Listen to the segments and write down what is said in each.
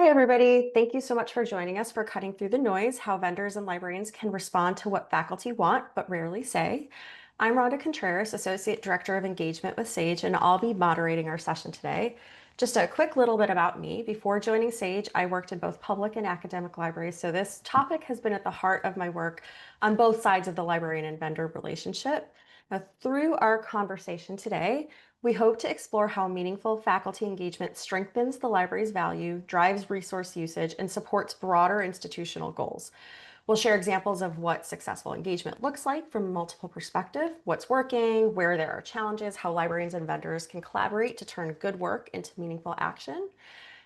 everybody. Thank you so much for joining us for Cutting Through the Noise, How Vendors and Librarians Can Respond to What Faculty Want But Rarely Say. I'm Rhonda Contreras, Associate Director of Engagement with SAGE, and I'll be moderating our session today. Just a quick little bit about me. Before joining SAGE, I worked in both public and academic libraries, so this topic has been at the heart of my work on both sides of the librarian and vendor relationship. Now, through our conversation today, we hope to explore how meaningful faculty engagement strengthens the library's value, drives resource usage, and supports broader institutional goals. We'll share examples of what successful engagement looks like from multiple perspectives, what's working, where there are challenges, how librarians and vendors can collaborate to turn good work into meaningful action.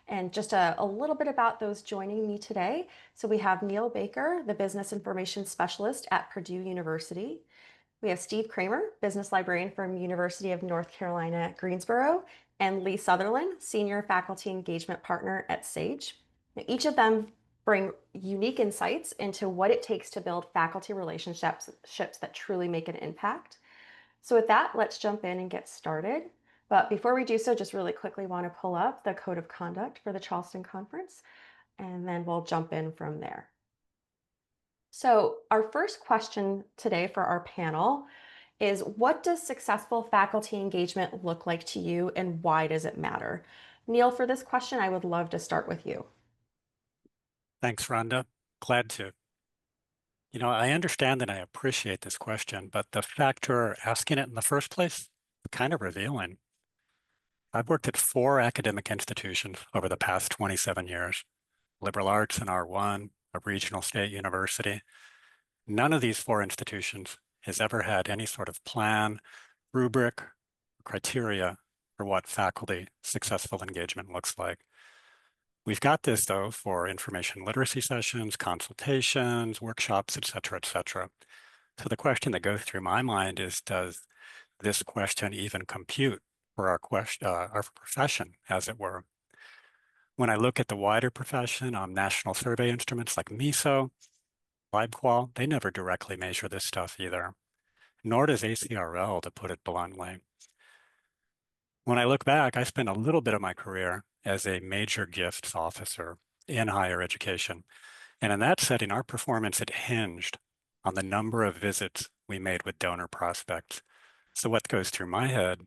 And just a little bit about those joining me today. So we have Neil Baker, the Business Information Specialist at Purdue University. We have Steve Kramer, business librarian from University of North Carolina at Greensboro, and Lee Sutherland, senior faculty engagement partner at SAGE. Now, each of them bring unique insights into what it takes to build faculty relationships that truly make an impact. So with that, let's jump in and get started. But before we do so, just really quickly want to pull up the code of conduct for the Charleston Conference, and then we'll jump in from there. So our first question today for our panel is, what does successful faculty engagement look like to you and why does it matter? Neil, for this question, I would love to start with you. Thanks, Rhonda. Glad to. I understand and I appreciate this question, but the fact you're asking it in the first place is kind of revealing. I've worked at 4 academic institutions over the past 27 years, liberal arts and R1, a regional state university. None of these 4 institutions has ever had any sort of plan, rubric, criteria for what faculty successful engagement looks like. We've got this, though, for information literacy sessions, consultations, workshops, et cetera, et cetera. So the question that goes through my mind is, does this question even compute for our profession, as it were? When I look at the wider profession on national survey instruments like MISO, LibQual, they never directly measure this stuff either, nor does ACRL, to put it bluntly. When I look back, I spent a little bit of my career as a major gifts officer in higher education. And in that setting, our performance had hinged on the number of visits we made with donor prospects. So what goes through my head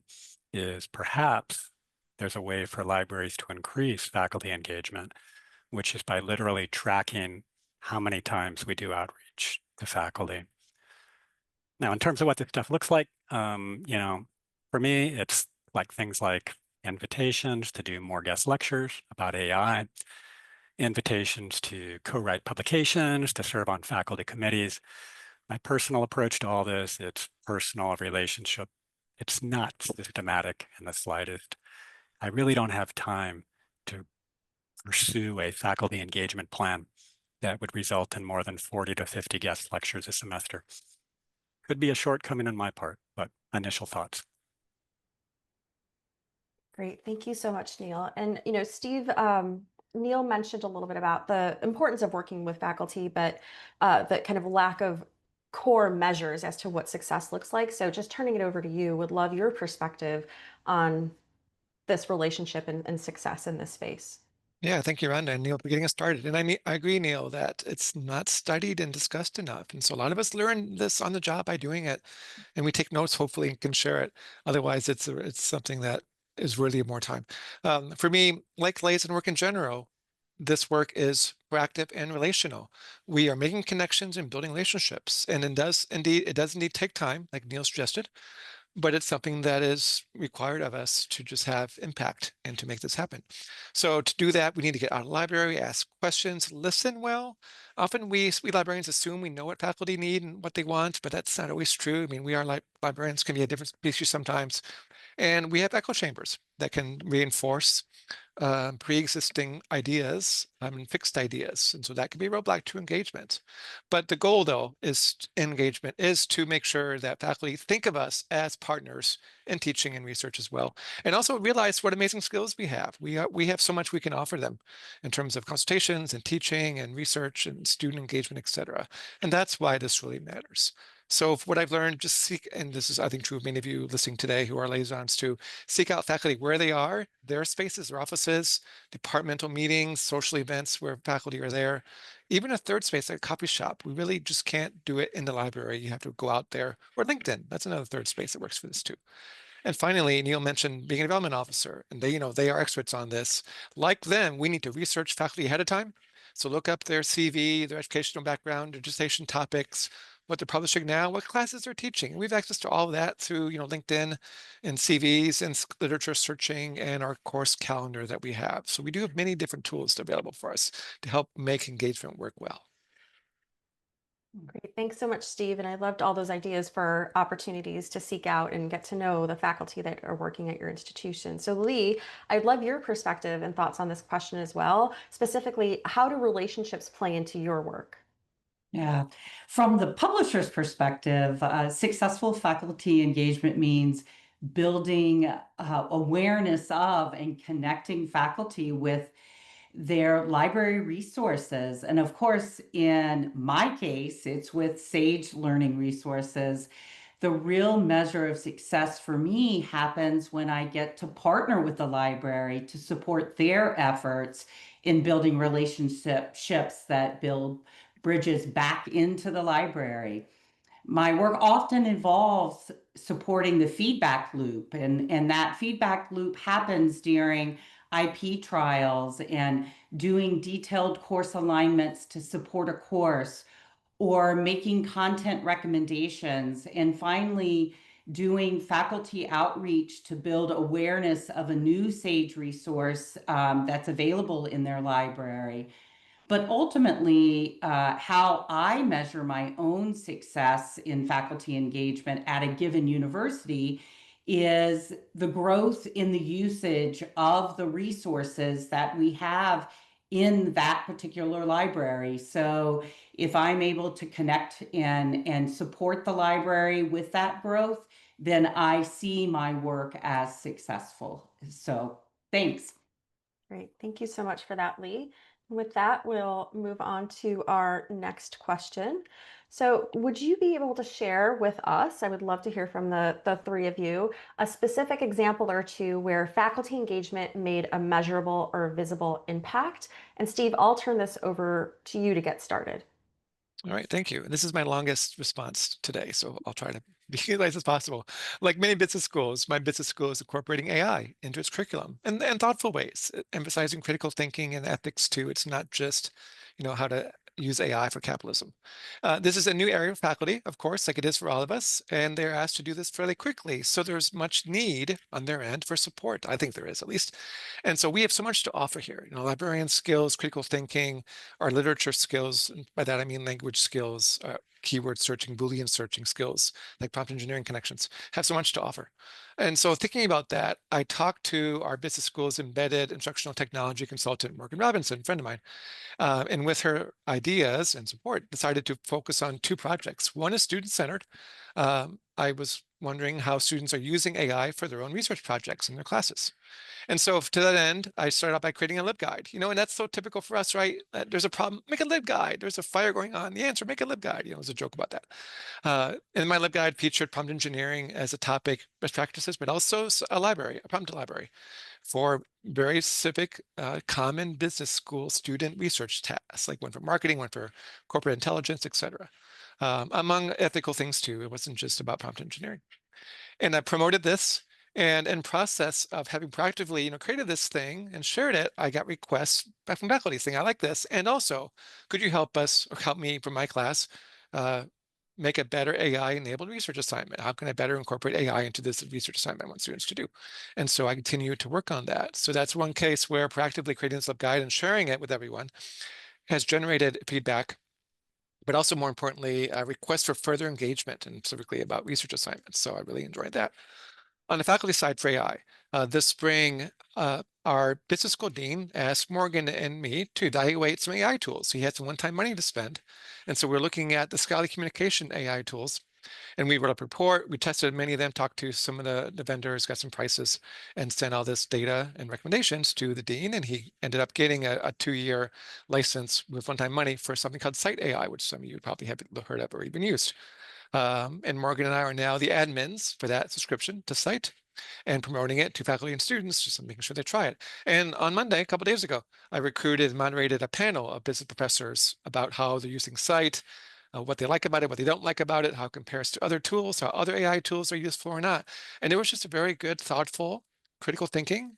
is perhaps there's a way for libraries to increase faculty engagement, which is by literally tracking how many times we do outreach to faculty. Now, in terms of what this stuff looks like, for me, it's like things like invitations to do more guest lectures about AI, invitations to co-write publications, to serve on faculty committees. My personal approach to all this, it's personal relationship. It's not systematic in the slightest. I really don't have time to pursue a faculty engagement plan that would result in more than 40 to 50 guest lectures a semester. Could be a shortcoming on my part, but initial thoughts. Great. Thank you so much, Neil. And, Steve, Neil mentioned a little bit about the importance of working with faculty, but the kind of lack of core measures as to what success looks like. So just turning it over to you, would love your perspective on this relationship and success in this space. Yeah, thank you, Rhonda and Neil, for getting us started. And I agree, Neil, that it's not studied and discussed enough. And so a lot of us learn this on the job by doing it, and we take notes, hopefully, and can share it. Otherwise, it's something that is worthy of more time. For me, like liaison work in general, this work is proactive and relational. We are making connections and building relationships, and it does indeed take time, like Neil suggested. But it's something that is required of us to just have impact and to make this happen. So to do that, we need to get out of the library, ask questions, listen well. Often we librarians assume we know what faculty need and what they want, but that's not always true. I mean, we are librarians can be a different species sometimes. And we have echo chambers that can reinforce pre-existing ideas and fixed ideas. And so that can be a roadblock to engagement. But the goal, though, engagement is to make sure that faculty think of us as partners in teaching and research as well. And also realize what amazing skills we have. We have so much we can offer them in terms of consultations and teaching and research and student engagement, et cetera. And that's why this really matters. So what I've learned, just seek, and this is, I think, true of many of you listening today who are liaisons too, seek out faculty where they are, their spaces, their offices, departmental meetings, social events where faculty are there. Even a third space like a coffee shop, we really just can't do it in the library. You have to go out there, or LinkedIn. That's another third space that works for this too. And finally, Neil mentioned being a development officer, and they are experts on this. Like them, we need to research faculty ahead of time. So look up their CV, their educational background, their dissertation topics, what they're publishing now, what classes they're teaching. And we have access to all of that through, LinkedIn and CVs and literature searching and our course calendar that we have. So we do have many different tools available for us to help make engagement work well. Great. Thanks so much, Steve. And I loved all those ideas for opportunities to seek out and get to know the faculty that are working at your institution. So Lee, I'd love your perspective and thoughts on this question as well. Specifically, how do relationships play into your work? Yeah, from the publisher's perspective, successful faculty engagement means building awareness of and connecting faculty with their library resources. And of course, in my case, it's with Sage Learning Resources. The real measure of success for me happens when I get to partner with the library to support their efforts in building relationships that build bridges back into the library. My work often involves supporting the feedback loop, and that feedback loop happens during IP trials and doing detailed course alignments to support a course or making content recommendations, and finally doing faculty outreach to build awareness of a new SAGE resource that's available in their library. But ultimately, how I measure my own success in faculty engagement at a given university is the growth in the usage of the resources that we have in that particular library. So if I'm able to connect and support the library with that growth, then I see my work as successful. So thanks. Great. Thank you so much for that, Lee. With that, we'll move on to our next question. So would you be able to share with us, I would love to hear from the three of you, a specific example or two where faculty engagement made a measurable or visible impact? And Steve, I'll turn this over to you to get started. All right, thank you. This is my longest response today, so I'll try to be as nice as possible. Like many business schools, my business school is incorporating AI into its curriculum in thoughtful ways, emphasizing critical thinking and ethics too. It's not just, how to use AI for capitalism. This is a new area of faculty, of course, like it is for all of us, and they're asked to do this fairly quickly. So there's much need on their end for support. I think there is, at least. And so we have so much to offer here. Librarian skills, critical thinking, our literature skills. And by that I mean language skills, keyword searching, Boolean searching skills, like prompt engineering connections, have so much to offer. And so thinking about that, I talked to our business school's embedded instructional technology consultant, Morgan Robinson, a friend of mine, and with her ideas and support, decided to focus on two projects. One is student-centered. I was wondering how students are using AI for their own research projects in their classes. And so to that end, I started out by creating a LibGuide, and that's so typical for us, right? There's a problem, make a LibGuide. There's a fire going on. The answer, make a LibGuide. There's a joke about that. And my LibGuide featured prompt engineering as a topic, best practices, but also a library, a prompt library for very specific, common business school student research tasks, like one for marketing, one for corporate intelligence, et cetera. Among ethical things too. It wasn't just about prompt engineering. And I promoted this. And in process of having proactively, created this thing and shared it, I got requests back from faculty saying, I like this. And also, could you help us or help me from my class make a better AI-enabled research assignment? How can I better incorporate AI into this research assignment I want students to do? And so I continue to work on that. So that's one case where proactively creating this LibGuide and sharing it with everyone has generated feedback, but also more importantly, requests for further engagement and specifically about research assignments. So I really enjoyed that. On the faculty side for AI, this spring, our business school dean asked Morgan and me to evaluate some AI tools. He had some one-time money to spend. And so we're looking at the scholarly communication AI tools. And we wrote up a report. We tested many of them, talked to some of the vendors, got some prices, and sent all this data and recommendations to the dean. And he ended up getting a 2-year license with one-time money for something called Site AI, which some of you probably haven't heard of or even used. And Morgan and I are now the admins for that subscription to Site and promoting it to faculty and students, just making sure they try it. And on Monday, a couple days ago, I recruited and moderated a panel of business professors about how they're using Site, what they like about it, what they don't like about it, how it compares to other tools, how other AI tools are useful or not. And it was just a very good, thoughtful, critical thinking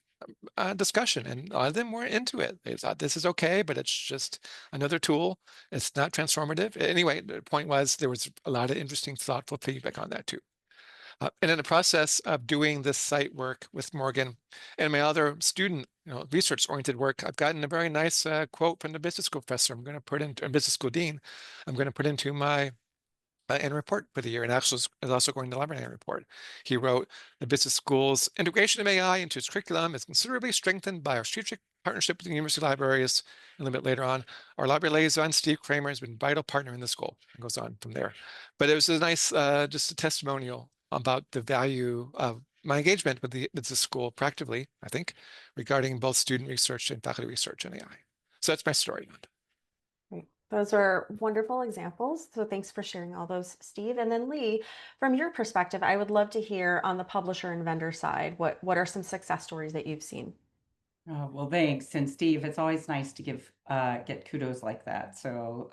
discussion. And a lot of them were into it. They thought this is okay, but it's just another tool. It's not transformative. Anyway, the point was there was a lot of interesting, thoughtful feedback on that too. And in the process of doing this site work with Morgan and my other student, research-oriented work, I've gotten a very nice quote from the business school professor. I'm going to put into business school dean. I'm going to put into my annual report for the year, and actually is also going to the library annual report. He wrote, "The business school's integration of AI into its curriculum is considerably strengthened by our strategic partnership with the university libraries." A little bit later on, our library liaison, Steve Kramer, has been a vital partner in the school, and goes on from there. But it was a nice, just a testimonial about the value of my engagement with the school practically, I think, regarding both student research and faculty research in AI. So that's my story. Great. Those are wonderful examples. So thanks for sharing all those, Steve. And then Lee, from your perspective, I would love to hear on the publisher and vendor side, what are some success stories that you've seen? Oh, well, thanks. And Steve, it's always nice to get kudos like that. So,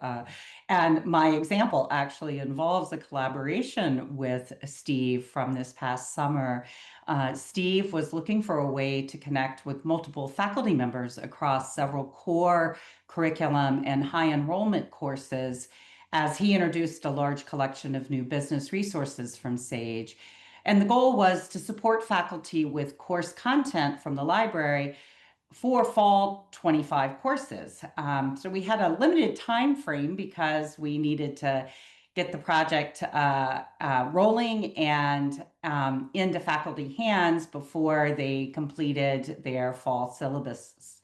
and my example actually involves a collaboration with Steve from this past summer. Steve was looking for a way to connect with multiple faculty members across several core curriculum and high enrollment courses as he introduced a large collection of new business resources from Sage. And the goal was to support faculty with course content from the library for fall 25 courses. So we had a limited time frame because we needed to get the project rolling and into faculty hands before they completed their fall syllabus.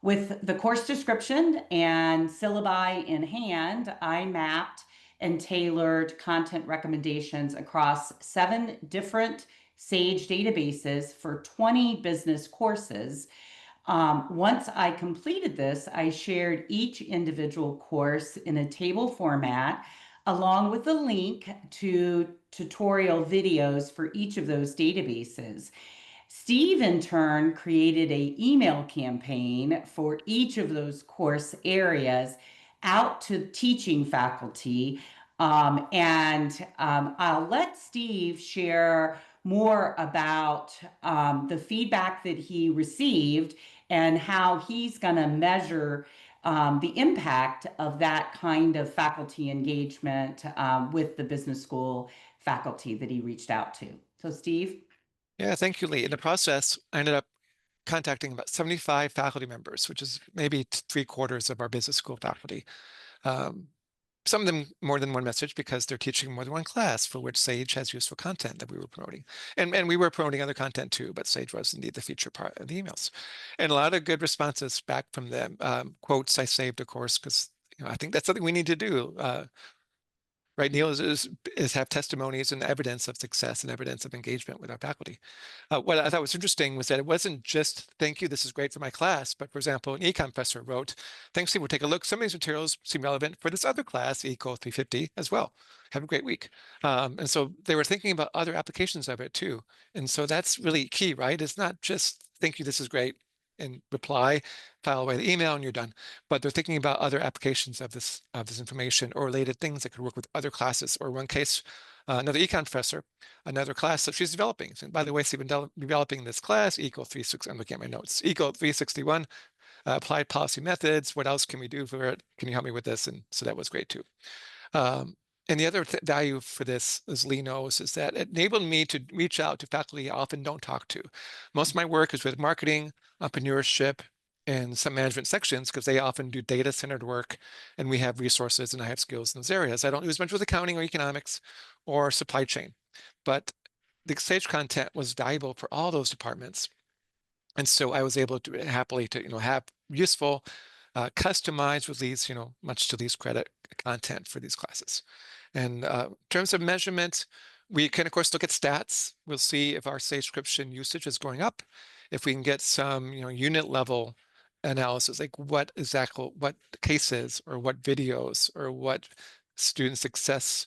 With the course description and syllabi in hand, I mapped and tailored content recommendations across 7 different Sage databases for 20 business courses. Once I completed this, I shared each individual course in a table format, along with a link to tutorial videos for each of those databases. Steve, in turn, created an email campaign for each of those course areas out to teaching faculty. I'll let Steve share more about the feedback that he received and how he's going to measure the impact of that kind of faculty engagement with the business school faculty that he reached out to. So, Steve? Yeah, thank you, Lee. In the process, I ended up contacting about 75 faculty members, which is maybe 3/4 of our business school faculty. Some of them more than one message because they're teaching more than one class for which Sage has useful content that we were promoting. And we were promoting other content too, but Sage was indeed the feature part of the emails. And a lot of good responses back from them. Quotes I saved, of course, because I think that's something we need to do. Right, Neil, is have testimonies and evidence of success and evidence of engagement with our faculty. What I thought was interesting was that it wasn't just, "Thank you, this is great for my class," but for example, an econ professor wrote, "Thanks, Steve, we'll take a look. Some of these materials seem relevant for this other class, Eco 350 as well. Have a great week." And so they were thinking about other applications of it too. And so that's really key, right? It's not just, "Thank you, this is great," and reply, file away the email and you're done. But they're thinking about other applications of this information or related things that could work with other classes. Or one case, another econ professor, another class that she's developing. So, by the way, she's been developing this class, Eco 360. I'm looking at my notes. Eco 361, applied policy methods. What else can we do for it? Can you help me with this? And so that was great too. And the other value for this, as Lee knows, is that it enabled me to reach out to faculty I often don't talk to. Most of my work is with marketing, entrepreneurship, and some management sections because they often do data-centered work and we have resources and I have skills in those areas. I don't do as much with accounting or economics or supply chain, but the Sage content was valuable for all those departments. And so I was able to happily to have useful, customized with Lee's, much to Lee's credit, content for these classes. And in terms of measurement, we can, of course, look at stats. We'll see if our Sagescription usage is going up. If we can get some, unit level analysis, like what cases or what videos or what student success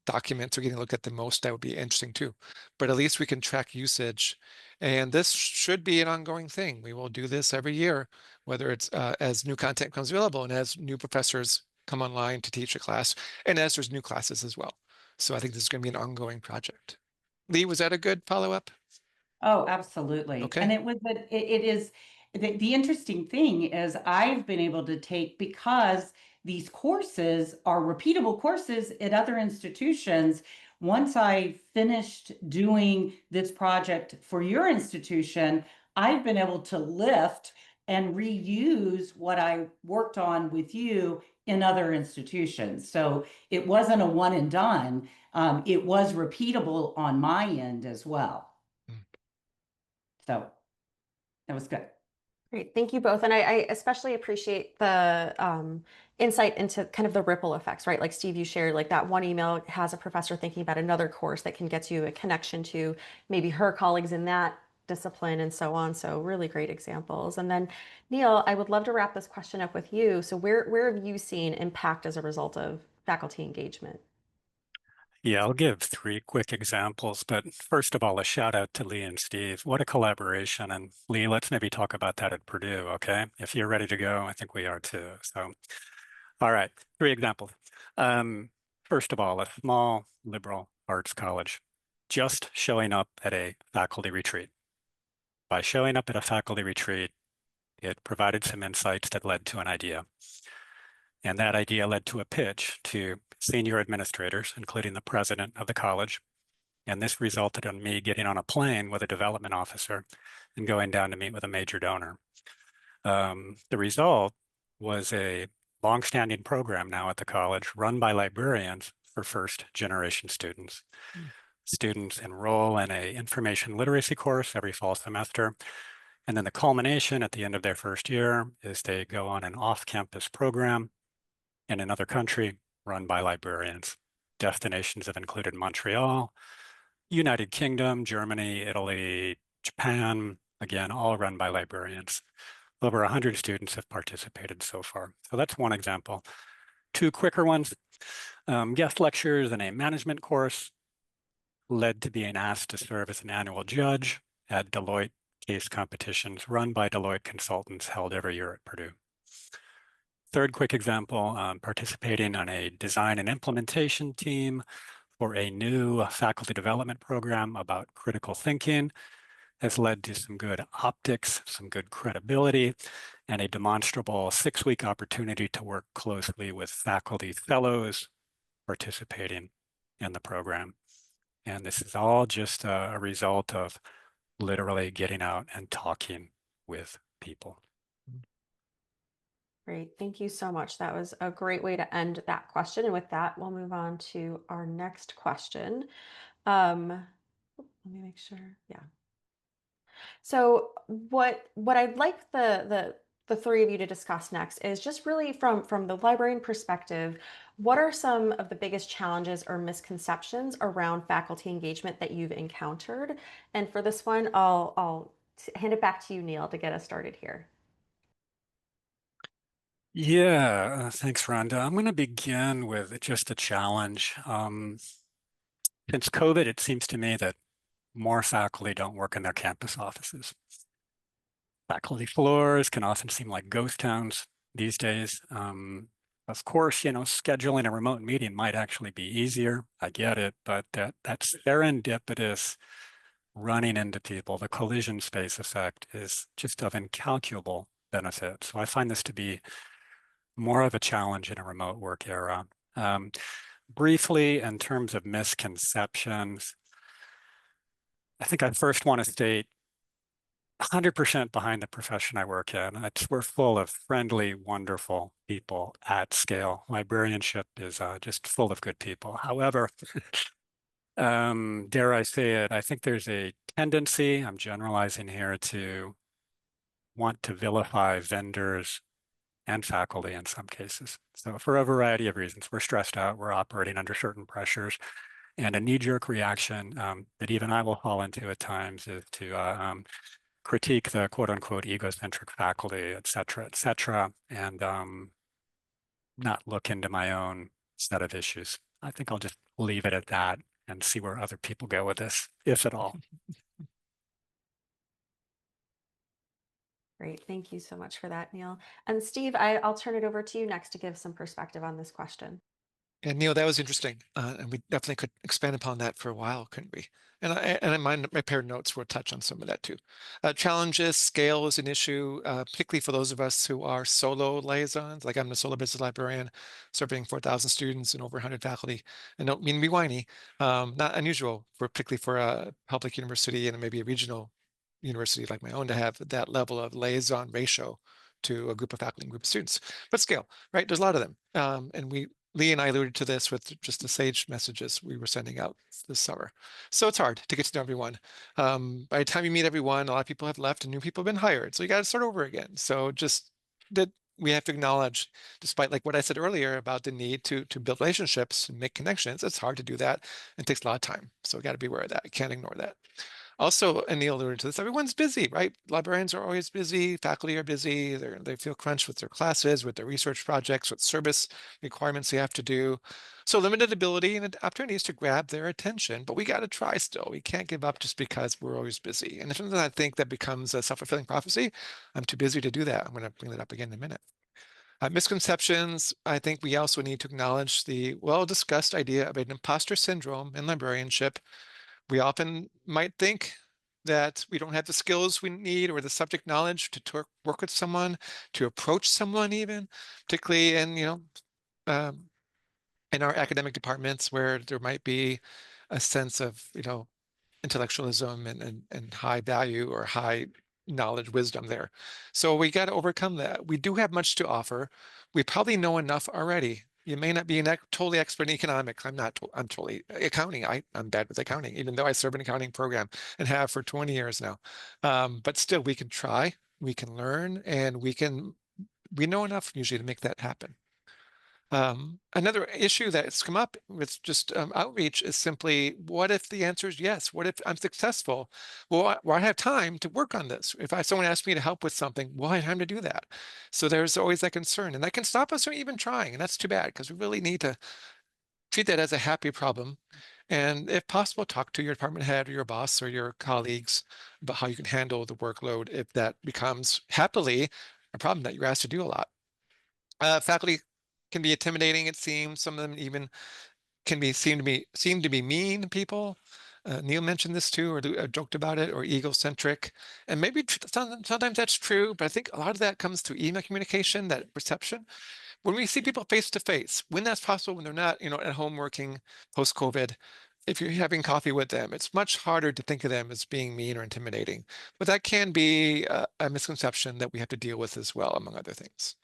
documents are getting looked at the most, that would be interesting too. But at least we can track usage. And this should be an ongoing thing. We will do this every year, whether it's as new content comes available and as new professors come online to teach a class, and as there's new classes as well. So I think this is going to be an ongoing project. Lee, was that a good follow-up? Oh, absolutely. Okay. And it is the interesting thing is I've been able to take, because these courses are repeatable courses at other institutions. Once I finished doing this project for your institution, I've been able to lift and reuse what I worked on with you in other institutions. So it wasn't a one and done. It was repeatable on my end as well. So that was good. Great, thank you both. And I especially appreciate the insight into kind of the ripple effects, right? Like Steve, you shared like that one email has a professor thinking about another course that can get you a connection to maybe her colleagues in that discipline and so on. So really great examples. And then Neil, I would love to wrap this question up with you. So where have you seen impact as a result of faculty engagement? Yeah, I'll give 3 quick examples, but first of all, a shout out to Lee and Steve. What a collaboration. And Lee, let's maybe talk about that at Purdue, okay? If you're ready to go, I think we are too. So, all right, 3 examples. First of all, a small liberal arts college just showing up at a faculty retreat. By showing up at a faculty retreat, it provided some insights that led to an idea. And that idea led to a pitch to senior administrators, including the president of the college. And this resulted in me getting on a plane with a development officer and going down to meet with a major donor. The result was a longstanding program now at the college run by librarians for first generation students. Students enroll in an information literacy course every fall semester. And then the culmination at the end of their first year is they go on an off-campus program in another country run by librarians. Destinations have included Montreal, United Kingdom, Germany, Italy, Japan, again, all run by librarians. Over 100 students have participated so far. So that's one example. 2 quicker ones. Guest lectures in a management course led to being asked to serve as an annual judge at Deloitte case competitions run by Deloitte consultants held every year at Purdue. 3rd quick example, participating on a design and implementation team for a new faculty development program about critical thinking has led to some good optics, some good credibility, and a demonstrable 6-week opportunity to work closely with faculty fellows participating in the program. And this is all just a result of literally getting out and talking with people. Great, thank you so much. That was a great way to end that question. And with that, we'll move on to our next question. Let me make sure. Yeah. So what I'd like the 3 of you to discuss next is just really from the librarian perspective, what are some of the biggest challenges or misconceptions around faculty engagement that you've encountered? And for this one, I'll hand it back to you, Neil, to get us started here. Yeah, thanks, Rhonda. I'm going to begin with just a challenge. Since COVID, it seems to me that more faculty don't work in their campus offices. Faculty floors can often seem like ghost towns these days. Of course, scheduling a remote meeting might actually be easier. I get it, but that serendipitous running into people, the collision space effect is just of incalculable benefit. So I find this to be more of a challenge in a remote work era. Briefly, in terms of misconceptions, I think I first want to state 100% behind the profession I work in. We're full of friendly, wonderful people at scale. Librarianship is just full of good people. However, dare I say it, I think there's a tendency, I'm generalizing here, to want to vilify vendors and faculty in some cases. So for a variety of reasons, we're stressed out, we're operating under certain pressures, and a knee-jerk reaction that even I will fall into at times is to critique the quote-unquote egocentric faculty, et cetera, and not look into my own set of issues. I think I'll just leave it at that and see where other people go with this, if at all. Great. Thank you so much for that, Neil. And Steve, I'll turn it over to you next to give some perspective on this question. And Neil, that was interesting, and we definitely could expand upon that for a while, couldn't we? And in my paired notes will touch on some of that too. Challenges, scale is an issue, particularly for those of us who are solo liaisons. Like I'm a solo business librarian, serving 4,000 students and over 100 faculty. And don't mean to be whiny, not unusual for particularly for a public university and maybe a regional university like my own to have that level of liaison ratio to a group of faculty and group of students. But scale, right? There's a lot of them, and Lee and I alluded to this with just the SAGE messages we were sending out this summer. So it's hard to get to know everyone. By the time you meet everyone, a lot of people have left and new people have been hired. So you got to start over again. So just that we have to acknowledge, despite like what I said earlier about the need to build relationships and make connections, it's hard to do that. It takes a lot of time. So we got to be aware of that. You can't ignore that. Also, and Neil alluded to this, everyone's busy, right? Librarians are always busy, faculty are busy, they feel crunched with their classes, with their research projects, with service requirements they have to do. So limited ability and opportunities to grab their attention, but we got to try still. We can't give up just because we're always busy. And sometimes I think that becomes a self-fulfilling prophecy. I'm too busy to do that. I'm going to bring that up again in a minute. Misconceptions, I think we also need to acknowledge the well-discussed idea of an imposter syndrome in librarianship. We often might think that we don't have the skills we need or the subject knowledge to work with someone, to approach someone even, particularly in, in our academic departments where there might be a sense of, intellectualism and high value or high knowledge, wisdom there. So we got to overcome that. We do have much to offer. We probably know enough already. You may not be totally expert in economics. I'm not. I'm totally accounting. I'm bad with accounting, even though I serve an accounting program and have for 20 years now. But still, we can try, we can learn, and we know enough usually to make that happen. Another issue that's come up with just outreach is simply, what if the answer is yes? What if I'm successful? Well, I have time to work on this. If someone asks me to help with something, well, I have time to do that. So there's always that concern, and that can stop us from even trying. And that's too bad, because we really need to treat that as a happy problem. And if possible, talk to your department head or your boss or your colleagues about how you can handle the workload if that becomes happily a problem that you're asked to do a lot. Faculty can be intimidating, it seems. Some of them even can seem to be mean people. Neil mentioned this too, or joked about it, or egocentric. And maybe sometimes that's true, but I think a lot of that comes through email communication, that perception. When we see people face to face, when that's possible, when they're not, at home working post-COVID, if you're having coffee with them, it's much harder to think of them as being mean or intimidating. But that can be a misconception that we have to deal with as well, among other things.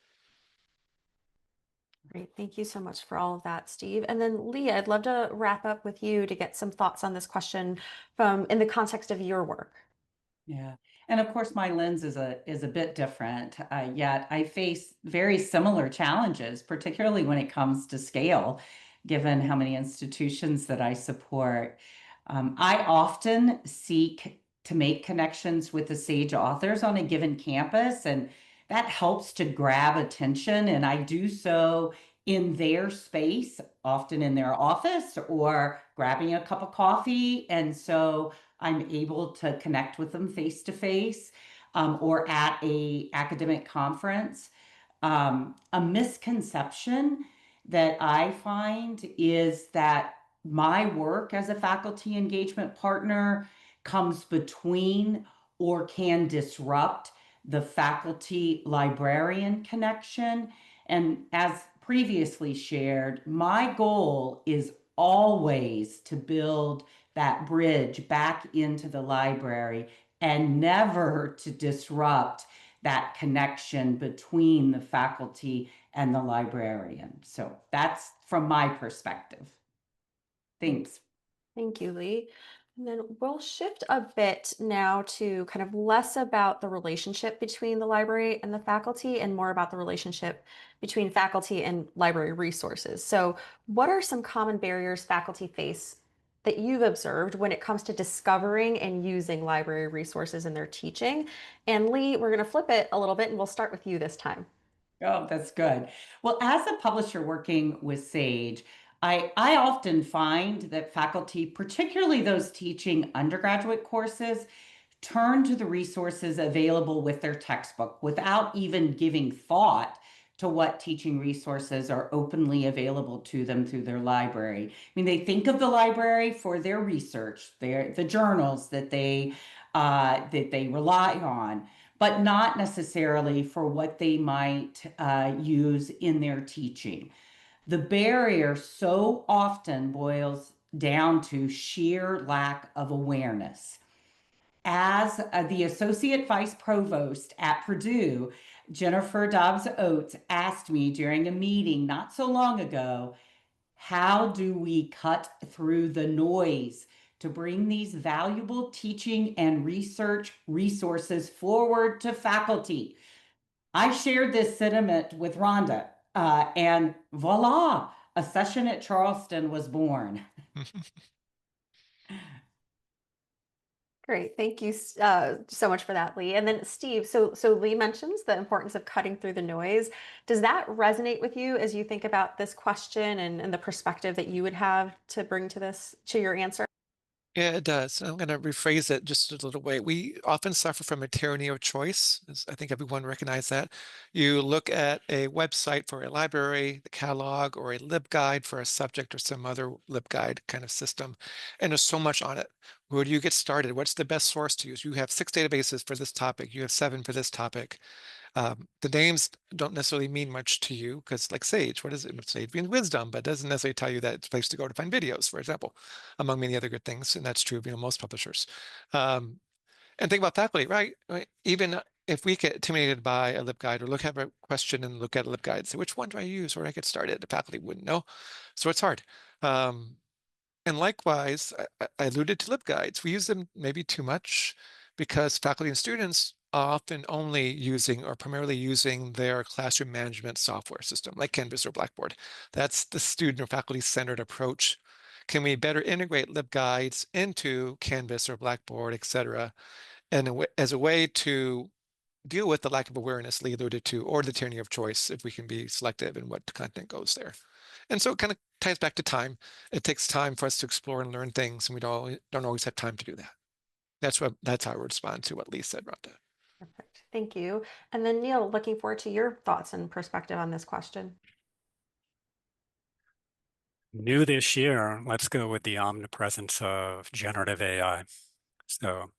Great. Thank you so much for all of that, Steve. And then Lee, I'd love to wrap up with you to get some thoughts on this question from in the context of your work. Yeah. And of course, my lens is a bit different, yet I face very similar challenges, particularly when it comes to scale, given how many institutions that I support. I often seek to make connections with the SAGE authors on a given campus, and that helps to grab attention. And I do so in their space, often in their office or grabbing a cup of coffee. And so I'm able to connect with them face to face or at a academic conference. A misconception that I find is that my work as a faculty engagement partner comes between or can disrupt the faculty librarian connection. And as previously shared, my goal is always to build that bridge back into the library and never to disrupt that connection between the faculty and the librarian. So that's from my perspective. Thanks. Thank you, Lee. And then we'll shift a bit now to kind of less about the relationship between the library and the faculty and more about the relationship between faculty and library resources. So what are some common barriers faculty face that you've observed when it comes to discovering and using library resources in their teaching? And Lee, we're going to flip it a little bit and we'll start with you this time. Oh, that's good. Well, as a publisher working with SAGE, I often find that faculty, particularly those teaching undergraduate courses, turn to the resources available with their textbook without even giving thought to what teaching resources are openly available to them through their library. I mean, they think of the library for their research, the journals that they rely on, but not necessarily for what they might use in their teaching. The barrier so often boils down to sheer lack of awareness. As the Associate Vice Provost at Purdue, Jennifer Dobbs Oates asked me during a meeting not so long ago, how do we cut through the noise to bring these valuable teaching and research resources forward to faculty? I shared this sentiment with Rhonda, and voila, a session at Charleston was born. Great, thank you so much for that, Lee. And then Steve, so Lee mentions the importance of cutting through the noise. Does that resonate with you as you think about this question and the perspective that you would have to bring to your answer? Yeah, it does. I'm going to rephrase it just a little way. We often suffer from a tyranny of choice. I think everyone recognizes that. You look at a website for a library, the catalog, or a LibGuide for a subject or some other LibGuide kind of system, and there's so much on it. Where do you get started? What's the best source to use? You have 6 databases for this topic. You have 7 for this topic. The names don't necessarily mean much to you because, like Sage, what is it? Sage means wisdom, but it doesn't necessarily tell you that it's a place to go to find videos, for example, among many other good things. And that's true of most publishers. And think about faculty, right? Even if we get intimidated by a LibGuide or look at a question and look at a LibGuide, say, which one do I use? Where do I get started? The faculty wouldn't know. So it's hard. And likewise, I alluded to LibGuides. We use them maybe too much because faculty and students are often only using or primarily using their classroom management software system like Canvas or Blackboard. That's the student or faculty-centered approach. Can we better integrate LibGuides into Canvas or Blackboard, et cetera, and as a way to deal with the lack of awareness Lee alluded to, or the tyranny of choice, if we can be selective in what content goes there. And so it kind of ties back to time. It takes time for us to explore and learn things, and we don't always have time to do that. That's how I would respond to what Lee said, Rhonda. Perfect, thank you. And then Neil, looking forward to your thoughts and perspective on this question. New this year, let's go with the omnipresence of generative AI. So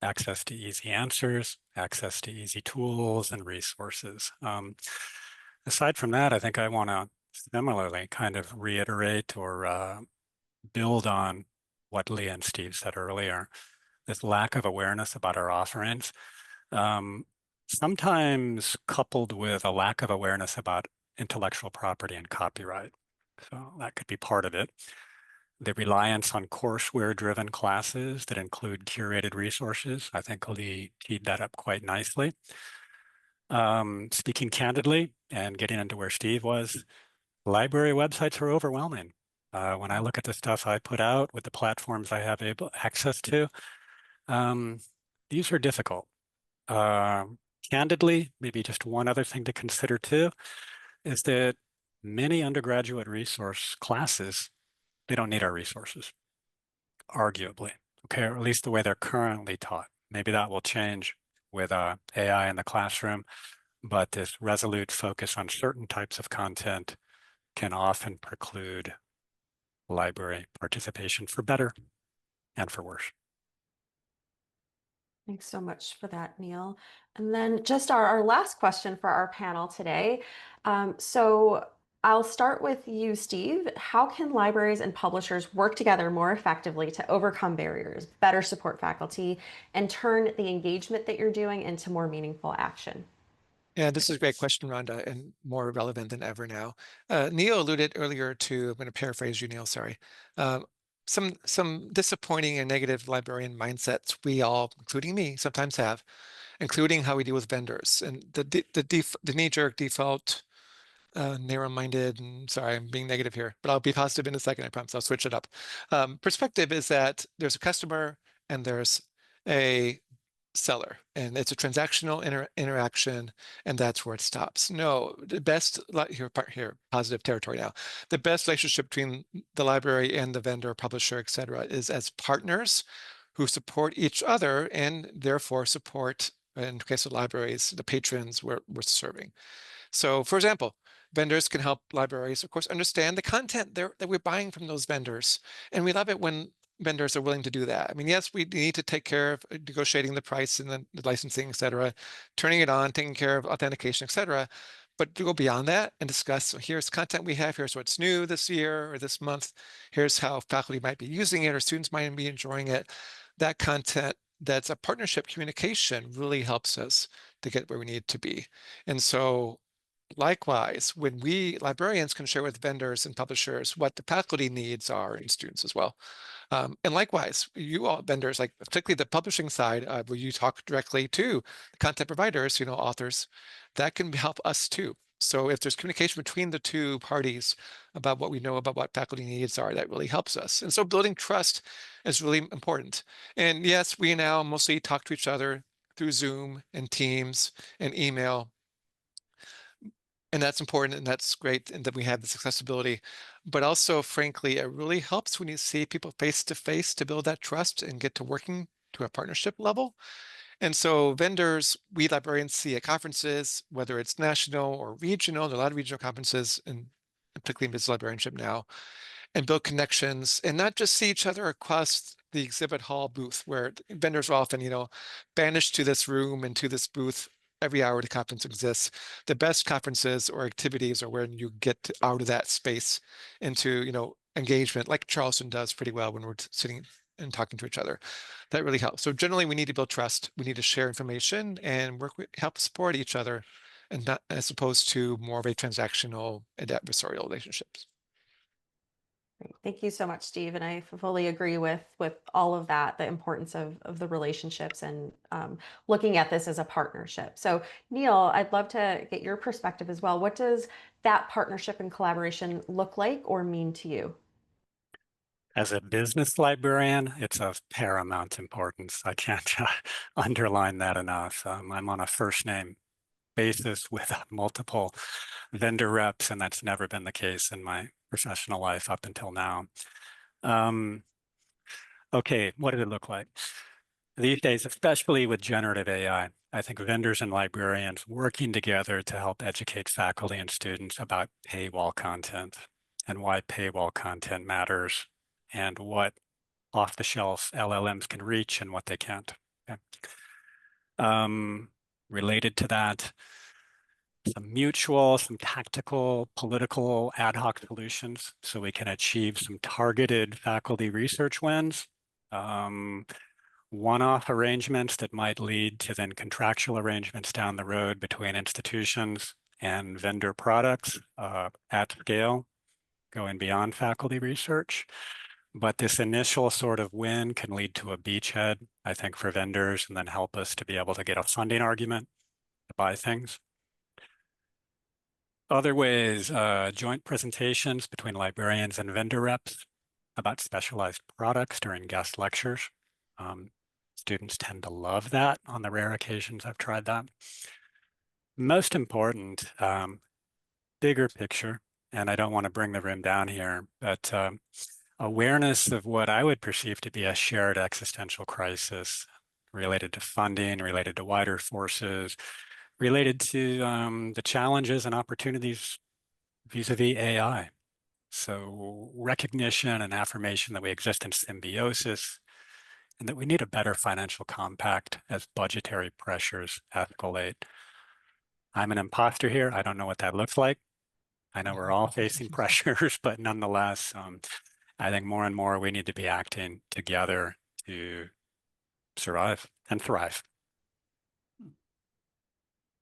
access to easy answers, access to easy tools and resources. Aside from that, I think I want to similarly kind of reiterate or build on what Lee and Steve said earlier, this lack of awareness about our offerings, sometimes coupled with a lack of awareness about intellectual property and copyright. So that could be part of it. The reliance on courseware-driven classes that include curated resources. I think Lee teed that up quite nicely. Speaking candidly and getting into where Steve was, library websites are overwhelming. When I look at the stuff I put out with the platforms I have access to, these are difficult. Candidly, maybe just one other thing to consider too, is that many undergraduate resource classes, they don't need our resources, arguably, okay, or at least the way they're currently taught. Maybe that will change with AI in the classroom, but this resolute focus on certain types of content can often preclude library participation for better and for worse. Thanks so much for that, Neil. And then just our last question for our panel today. So I'll start with you, Steve. How can libraries and publishers work together more effectively to overcome barriers, better support faculty, and turn the engagement that you're doing into more meaningful action? Yeah, this is a great question, Rhonda, and more relevant than ever now. Neil alluded earlier to, I'm going to paraphrase you, Neil, sorry, some disappointing and negative librarian mindsets we all, including me, sometimes have, including how we deal with vendors. And the knee-jerk default, narrow-minded, and sorry, I'm being negative here, but I'll be positive in a second, I promise. I'll switch it up. Perspective is that there's a customer and there's a seller, and it's a transactional interaction, and that's where it stops. No, the best here, positive territory now. The best relationship between the library and the vendor, publisher, etc., is as partners who support each other and therefore support, in the case of libraries, the patrons we're serving. So, for example, vendors can help libraries, of course, understand the content that we're buying from those vendors. And we love it when vendors are willing to do that. I mean, yes, we need to take care of negotiating the price and the licensing, et cetera, turning it on, taking care of authentication, et cetera. But to go beyond that and discuss, so here's content we have, here's what's new this year or this month, here's how faculty might be using it or students might be enjoying it. That content that's a partnership communication really helps us to get where we need to be. And so likewise, when we librarians can share with vendors and publishers what the faculty needs are and students as well. And likewise, you all vendors, like particularly the publishing side, where you talk directly to content providers, authors, that can help us too. So if there's communication between the two parties about what we know about what faculty needs are, that really helps us. And so building trust is really important. And yes, we now mostly talk to each other through Zoom and Teams and email. And that's important and that's great, and that we have this accessibility. But also, frankly, it really helps when you see people face to face to build that trust and get to working to a partnership level. And so vendors, we librarians see at conferences, whether it's national or regional, there are a lot of regional conferences, and particularly in business librarianship now, and build connections and not just see each other across the exhibit hall booth where vendors are often, banished to this room and to this booth every hour the conference exists. The best conferences or activities are when you get out of that space into, engagement, like Charleston does pretty well when we're sitting and talking to each other. That really helps. So generally, we need to build trust. We need to share information and help support each other, and not as opposed to more of a transactional and adversarial relationships. Great. Thank you so much, Steve. And I fully agree with all of that, the importance of the relationships and looking at this as a partnership. So Neil, I'd love to get your perspective as well. What does that partnership and collaboration look like or mean to you? As a business librarian, it's of paramount importance. I can't underline that enough. I'm on a first name basis with multiple vendor reps, and that's never been the case in my professional life up until now. Okay, what does it look like? These days, especially with generative AI, I think vendors and librarians working together to help educate faculty and students about paywall content and why paywall content matters and what off-the-shelf LLMs can reach and what they can't. Okay. Related to that, some mutual, some tactical, political ad hoc solutions so we can achieve some targeted faculty research wins. One-off arrangements that might lead to then contractual arrangements down the road between institutions and vendor products at scale, going beyond faculty research. But this initial sort of win can lead to a beachhead, I think, for vendors, and then help us to be able to get a funding argument to buy things. Other ways, joint presentations between librarians and vendor reps about specialized products during guest lectures. Students tend to love that on the rare occasions I've tried that. Most important, bigger picture, and I don't want to bring the room down here, but awareness of what I would perceive to be a shared existential crisis related to funding, related to wider forces, related to the challenges and opportunities vis-a-vis AI. So recognition and affirmation that we exist in symbiosis and that we need a better financial compact as budgetary pressures escalate. I'm an imposter here. I don't know what that looks like. I know we're all facing pressures, but nonetheless, I think more and more we need to be acting together to survive and thrive.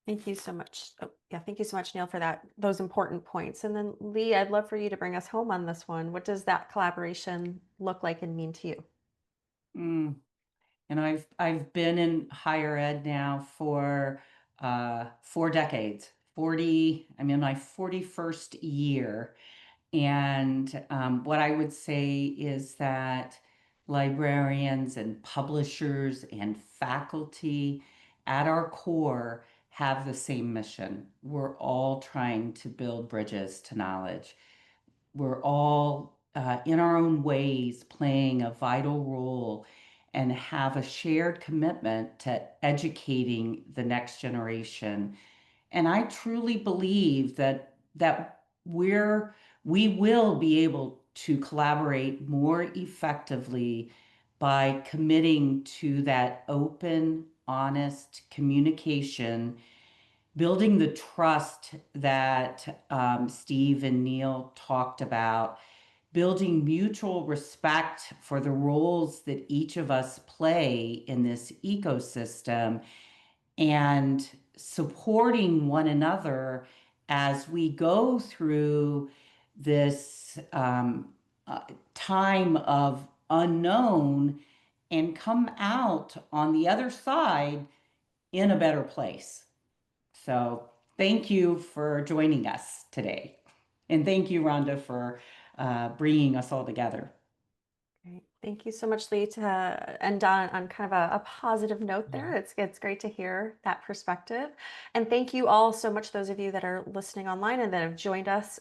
Thank you so much. Oh, yeah, thank you so much, Neil, for those important points. And then Lee, I'd love for you to bring us home on this one. What does that collaboration look like and mean to you? And I've been in higher ed now for 4 decades. I'm in my 41st year. And what I would say is that librarians and publishers and faculty at our core have the same mission. We're all trying to build bridges to knowledge. We're all, in our own ways, playing a vital role and have a shared commitment to educating the next generation. And I truly believe that we will be able to collaborate more effectively by committing to that open, honest communication, building the trust that Steve and Neil talked about, building mutual respect for the roles that each of us play in this ecosystem, and supporting one another as we go through this time of unknown and come out on the other side in a better place. So thank you for joining us today. And thank you, Rhonda, for bringing us all together. Great. Thank you so much, Lee, to end on kind of a positive note there. Yeah. It's great to hear that perspective. And thank you all so much, those of you that are listening online and that have joined us,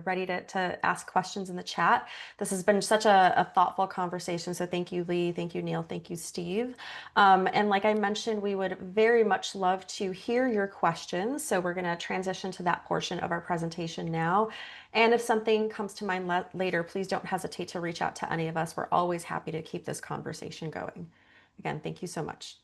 ready to ask questions in the chat. This has been such a thoughtful conversation. So thank you, Lee. Thank you, Neil. Thank you, Steve. And like I mentioned, we would very much love to hear your questions. So we're going to transition to that portion of our presentation now. And if something comes to mind later, please don't hesitate to reach out to any of us. We're always happy to keep this conversation going. Again, thank you so much.